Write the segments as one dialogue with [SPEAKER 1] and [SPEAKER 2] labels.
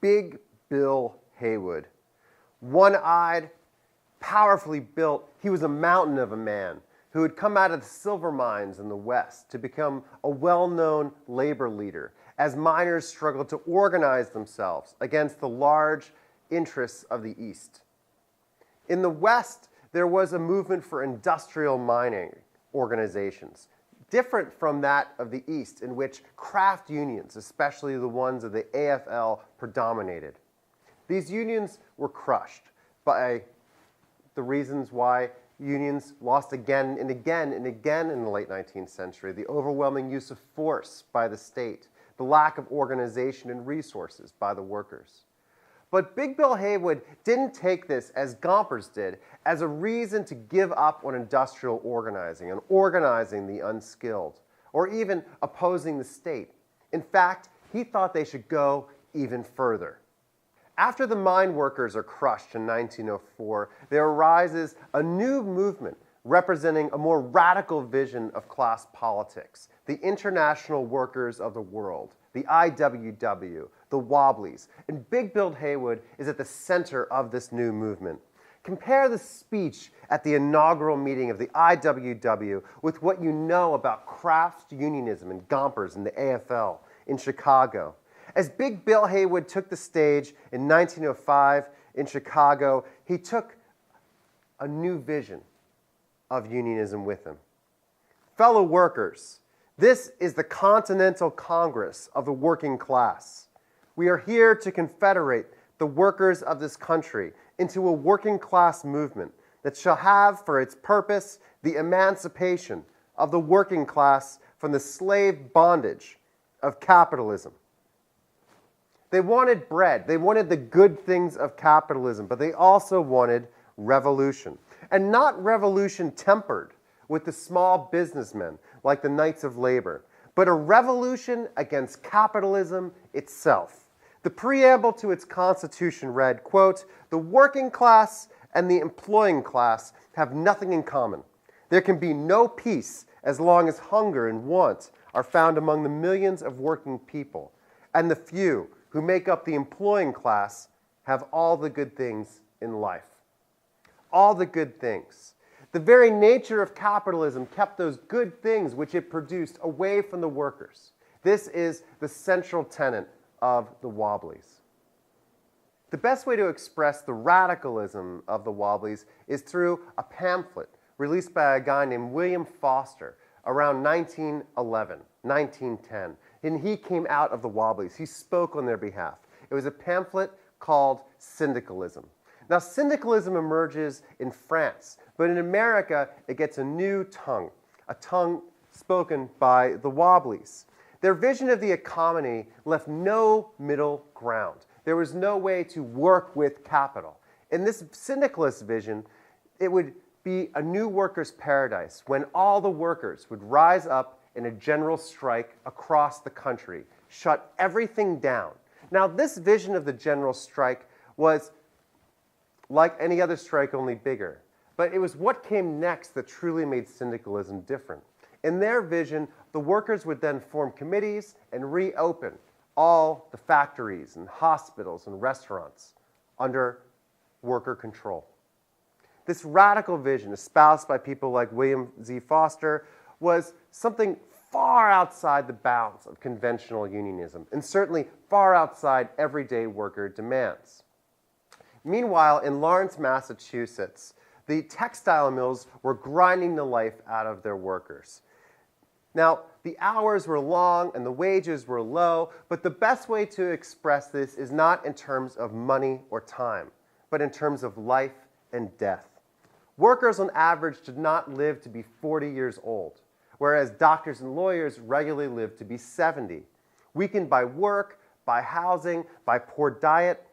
[SPEAKER 1] Big Bill Haywood. One-eyed, powerfully built, he was a mountain of a man who had come out of the silver mines in the West to become a well-known labor leader as miners struggled to organize themselves against the large interests of the East. In the West, there was a movement for industrial mining organizations, different from that of the East, in which craft unions, especially the ones of the AFL, predominated. These unions were crushed by the reasons why unions lost again and again and again in the late 19th century: the overwhelming use of force by the state, the lack of organization and resources by the workers. But Big Bill Haywood didn't take this, as Gompers did, as a reason to give up on industrial organizing and organizing the unskilled, or even opposing the state. In fact, he thought they should go even further. After the mine workers are crushed in 1904, there arises a new movement representing a more radical vision of class politics: the International Workers of the World, the IWW, the Wobblies, and Big Bill Haywood is at the center of this new movement. Compare the speech at the inaugural meeting of the IWW with what you know about craft unionism and Gompers and the AFL in Chicago. As Big Bill Haywood took the stage in 1905 in Chicago, he took a new vision of unionism with him. Fellow workers, this is the Continental Congress of the working class. We are here to confederate the workers of this country into a working class movement that shall have for its purpose the emancipation of the working class from the slave bondage of capitalism. They wanted bread. They wanted the good things of capitalism, but they also wanted revolution. And not revolution tempered with the small businessmen like the Knights of Labor, but a revolution against capitalism itself. The preamble to its constitution read, quote, "The working class and the employing class have nothing in common. There can be no peace as long as hunger and want are found among the millions of working people, and the few who make up the employing class have all the good things in life." All the good things. The very nature of capitalism kept those good things which it produced away from the workers. This is the central tenet of the Wobblies. The best way to express the radicalism of the Wobblies is through a pamphlet released by a guy named William Foster around 1911, 1910. And he came out of the Wobblies. He spoke on their behalf. It was a pamphlet called Syndicalism. Now, syndicalism emerges in France, but in America, it gets a new tongue, a tongue spoken by the Wobblies. Their vision of the economy left no middle ground. There was no way to work with capital. In this syndicalist vision, it would be a new workers' paradise when all the workers would rise up in a general strike across the country, shut everything down. Now, this vision of the general strike was like any other strike, only bigger. But it was what came next that truly made syndicalism different. In their vision, the workers would then form committees and reopen all the factories and hospitals and restaurants under worker control. This radical vision, espoused by people like William Z. Foster, was something far outside the bounds of conventional unionism, and certainly far outside everyday worker demands. Meanwhile, in Lawrence, Massachusetts, the textile mills were grinding the life out of their workers. Now, the hours were long and the wages were low, but the best way to express this is not in terms of money or time, but in terms of life and death. Workers on average did not live to be 40 years old, whereas doctors and lawyers regularly lived to be 70. Weakened by work, by housing, by poor diet,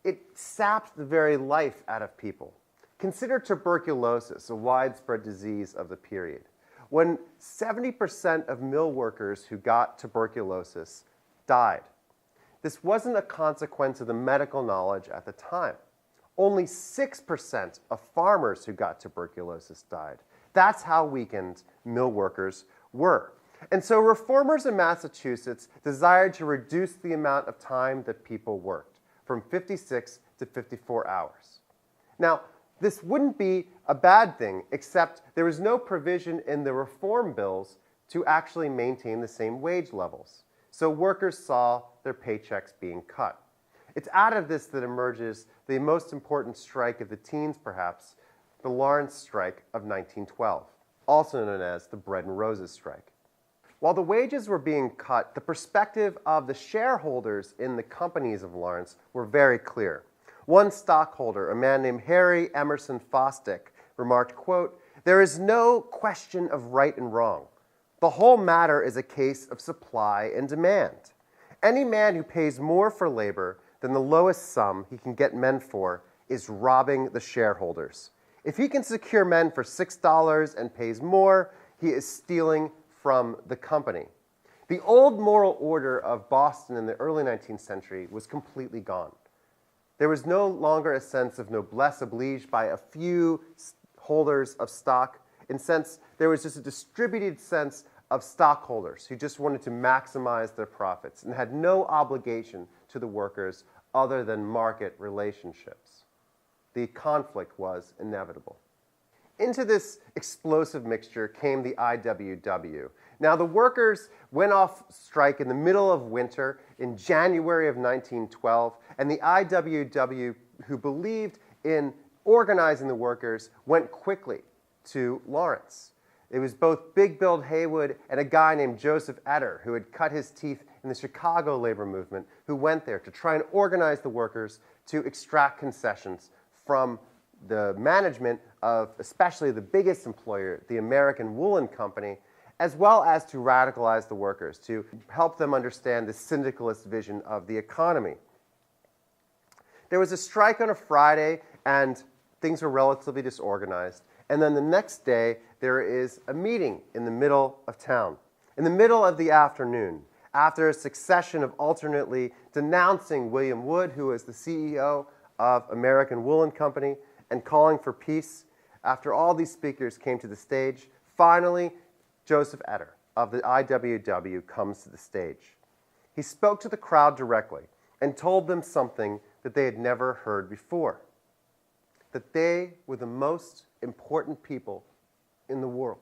[SPEAKER 1] it sapped the very life out of people. Consider tuberculosis, a widespread disease of the period. When 70% of mill workers who got tuberculosis died, this wasn't a consequence of the medical knowledge at the time. Only 6% of farmers who got tuberculosis died. That's how weakened mill workers were. And so reformers in Massachusetts desired to reduce the amount of time that people worked. from 56 to 54 hours. Now, this wouldn't be a bad thing, except there was no provision in the reform bills to actually maintain the same wage levels. So workers saw their paychecks being cut. It's out of this that emerges the most important strike of the teens, perhaps, the Lawrence Strike of 1912, also known as the Bread and Roses Strike. While the wages were being cut, the perspective of the shareholders in the companies of Lawrence were very clear. One stockholder, a man named Harry Emerson Fosdick, remarked, quote, "There is no question of right and wrong. The whole matter is a case of supply and demand. Any man who pays more for labor than the lowest sum he can get men for is robbing the shareholders. If he can secure men for $6 and pays more, he is stealing from the company." The old moral order of Boston in the early 19th century was completely gone. There was no longer a sense of noblesse oblige by a few holders of stock. In a sense, there was just a distributed sense of stockholders who just wanted to maximize their profits and had no obligation to the workers other than market relationships. The conflict was inevitable. Into this explosive mixture came the IWW. Now, the workers went off strike in the middle of winter in January of 1912, and the IWW, who believed in organizing the workers, went quickly to Lawrence. It was both Big Bill Haywood and a guy named Joseph Etter, who had cut his teeth in the Chicago labor movement, who went there to try and organize the workers to extract concessions from the management of especially the biggest employer, the American Woolen Company, as well as to radicalize the workers, to help them understand the syndicalist vision of the economy. There was a strike on a Friday, and things were relatively disorganized. And then the next day, there is a meeting in the middle of town. In the middle of the afternoon, after a succession of alternately denouncing William Wood, who was the CEO of American Woolen Company, and calling for peace, after all these speakers came to the stage, finally, Joseph Etter of the IWW comes to the stage. He spoke to the crowd directly and told them something that they had never heard before, that they were the most important people in the world,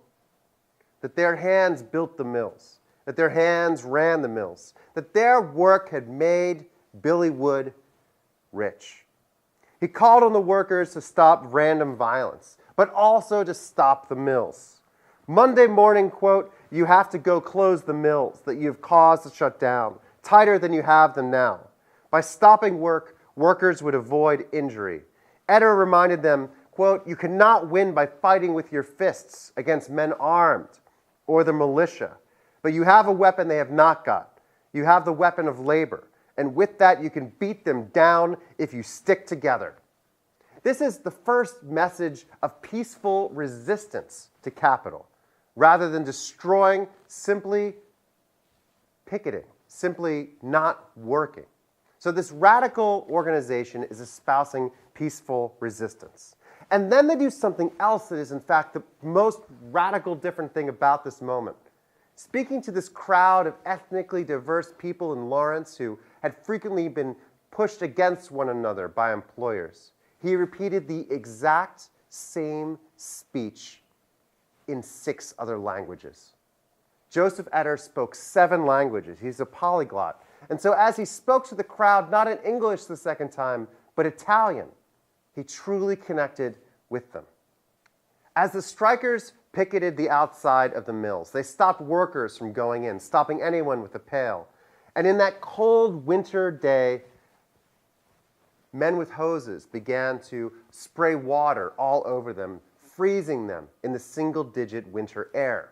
[SPEAKER 1] that their hands built the mills, that their hands ran the mills, that their work had made Billy Wood rich. He called on the workers to stop random violence, but also to stop the mills. Monday morning, quote, "You have to go close the mills that you've caused to shut down, tighter than you have them now. By stopping work, workers would avoid injury." Etter reminded them, quote, "You cannot win by fighting with your fists against men armed or the militia, but you have a weapon they have not got. You have the weapon of labor, and with that you can beat them down if you stick together." This is the first message of peaceful resistance to capital, rather than destroying, simply picketing, simply not working. So this radical organization is espousing peaceful resistance. And then they do something else that is, in fact, the most radical different thing about this moment. Speaking to this crowd of ethnically diverse people in Lawrence who had frequently been pushed against one another by employers, he repeated the exact same speech in 6 other languages. Joseph Etter spoke 7 languages. He's a polyglot. And so as he spoke to the crowd, not in English the second time, but Italian, he truly connected with them. As the strikers picketed the outside of the mills, they stopped workers from going in, stopping anyone with a pail. And in that cold winter day, men with hoses began to spray water all over them, freezing them in the single-digit winter air.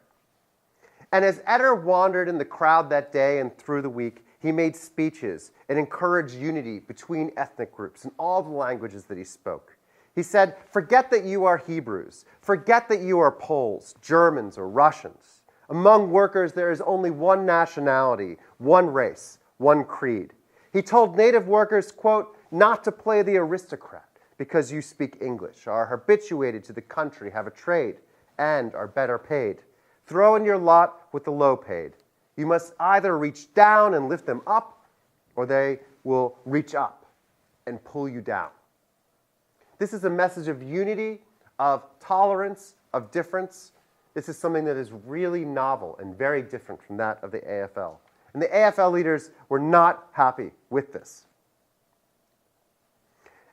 [SPEAKER 1] And as Etter wandered in the crowd that day and through the week, he made speeches and encouraged unity between ethnic groups in all the languages that he spoke. He said, "Forget that you are Hebrews. Forget that you are Poles, Germans, or Russians. Among workers, there is only one nationality, one race, one creed." He told native workers, quote, "not to play the aristocrat because you speak English, are habituated to the country, have a trade, and are better paid. Throw in your lot with the low paid. You must either reach down and lift them up, or they will reach up and pull you down. This is a message of unity, of tolerance, of difference. This is something that is really novel and very different from that of the AFL. And the AFL leaders were not happy with this.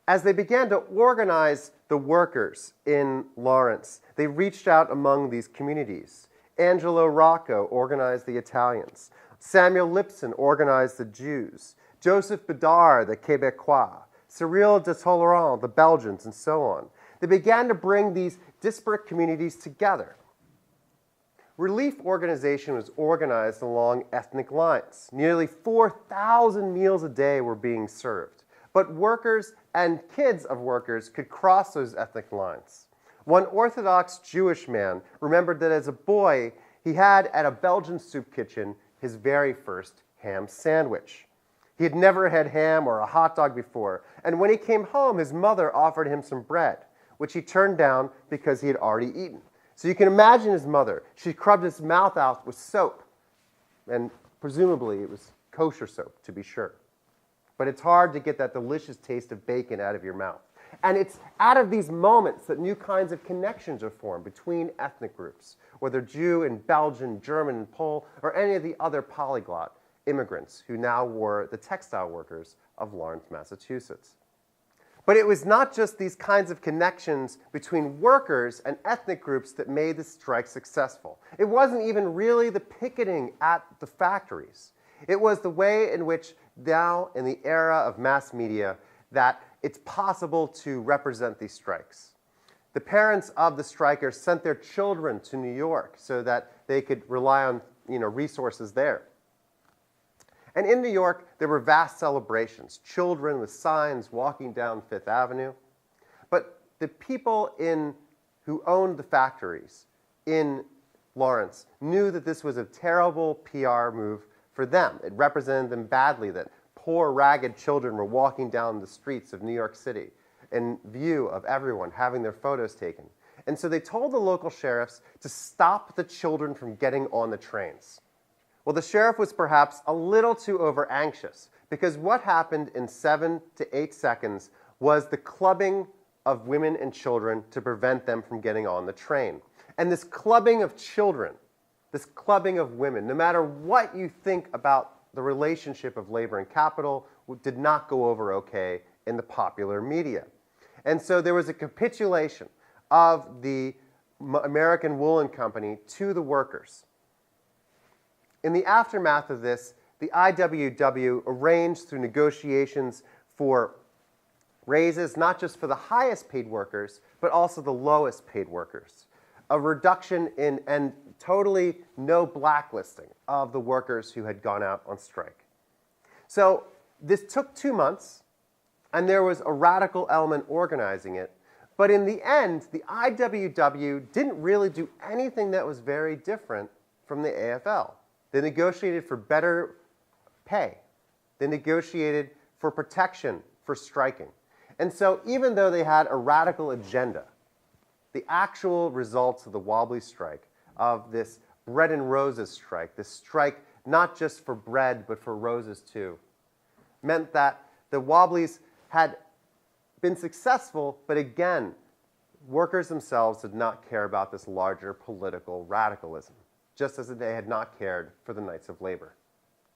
[SPEAKER 1] As they began to organize the workers in Lawrence, they reached out among these communities. Angelo Rocco organized the Italians. Samuel Lipson organized the Jews. Joseph Bedard, the Quebecois. Cyril de Tolérant, the Belgians, and so on. They began to bring these disparate communities together. Relief organization was organized along ethnic lines. Nearly 4,000 meals a day were being served. But workers and kids of workers could cross those ethnic lines. One Orthodox Jewish man remembered that as a boy, he had at a Belgian soup kitchen his very first ham sandwich. He had never had ham or a hot dog before, and when he came home, his mother offered him some bread, which he turned down because he had already eaten. So you can imagine his mother. She scrubbed his mouth out with soap, and presumably it was kosher soap, to be sure. But it's hard to get that delicious taste of bacon out of your mouth. And it's out of these moments that new kinds of connections are formed between ethnic groups, whether Jew and Belgian, German and Pole, or any of the other polyglot immigrants who now were the textile workers of Lawrence, Massachusetts. But it was not just these kinds of connections between workers and ethnic groups that made the strike successful. It wasn't even really the picketing at the factories. It was the way in which now, in the era of mass media, that it's possible to represent these strikes. The parents of the strikers sent their children to New York so that they could rely on resources there. And in New York, there were vast celebrations, children with signs walking down Fifth Avenue. But the people who owned the factories in Lawrence knew that this was a terrible PR move for them. It represented them badly that poor, ragged children were walking down the streets of New York City in view of everyone having their photos taken. And so they told the local sheriffs to stop the children from getting on the trains. Well, the sheriff was perhaps a little too over-anxious, because what happened in 7 to 8 seconds was the clubbing of women and children to prevent them from getting on the train. And this clubbing of children, this clubbing of women, no matter what you think about the relationship of labor and capital, did not go over okay in the popular media. And so there was a capitulation of the American Woolen Company to the workers. In the aftermath of this, the IWW arranged through negotiations for raises, not just for the highest paid workers, but also the lowest paid workers. A reduction in and totally no blacklisting of the workers who had gone out on strike. So this took 2 months, and there was a radical element organizing it. But in the end, the IWW didn't really do anything that was very different from the AFL. They negotiated for better pay. They negotiated for protection for striking. And so even though they had a radical agenda, the actual results of the Wobbly strike, of this bread and roses strike, this strike not just for bread but for roses too, meant that the Wobblies had been successful, but again, workers themselves did not care about this larger political radicalism, just as they had not cared for the Knights of Labor.